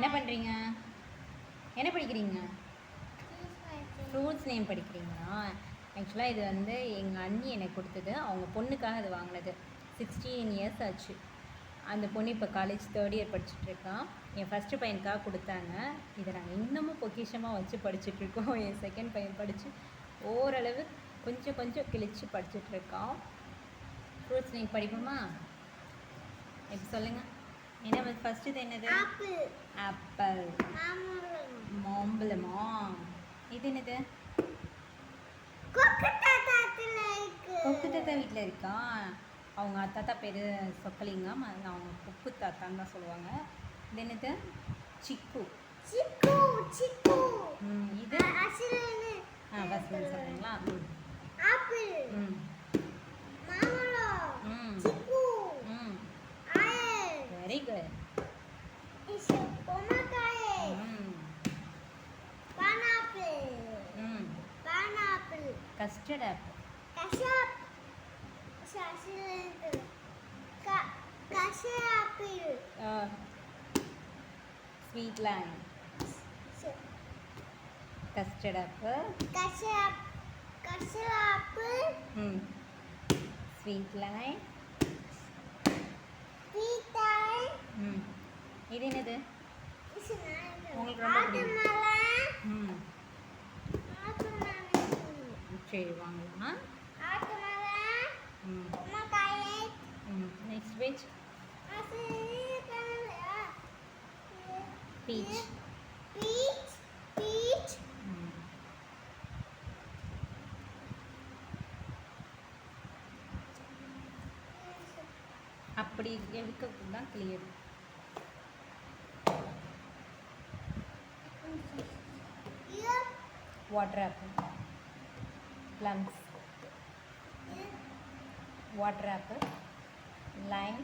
என்ன பண்ணுறீங்க? என்ன படிக்கிறீங்க? ஃப்ரூட்ஸ் நேம் படிக்கிறீங்களா? ஆக்சுவலாக இது வந்து எங்கள் அண்ணி எனக்கு கொடுத்தது. அவங்க பொண்ணுக்காக அது வாங்கினது. 16 இயர்ஸ் ஆச்சு. அந்த பொண்ணு இப்போ காலேஜ் 3rd இயர் படிச்சுட்ருக்கா. என் ஃபஸ்ட்டு பையனுக்காக கொடுத்தாங்க. இதை நாங்கள் இன்னமும் பொக்கிஷமாக வச்சு படிச்சுட்ருக்கோம். என் செகண்ட் பையன் படித்து ஓரளவு கொஞ்சம் கொஞ்சம் கிழிச்சு படிச்சுட்ருக்கான். Fruits name படிப்போமா? இப்போ சொல்லுங்கள். என்ன ஃபஸ்ட்டு இது என்னது? ஆப்பிள். மாம்பழமா? இது என்னது? கொக்கு தாத்தா வீட்டில் இருக்கா? அவங்க தாத்தா பேர் சொக்கலிங்க. அவங்க கொக்கு தாத்தான்னு தான் சொல்லுவாங்க. இது என்னது? சிக்கு. இது ஃபஸ்ட்டு சொல்கிறீங்களா? Very good. Custard apple. Sweet Lime. Custard apple. Sweet Lime. இது என்னது? உங்களுக்கு ரொம்ப பிடிக்கும். சரி வாங்கலாம். Next veg beach. அப்படி எடுக்கிறது தான் clear. Water apple. plums, water apple, lime,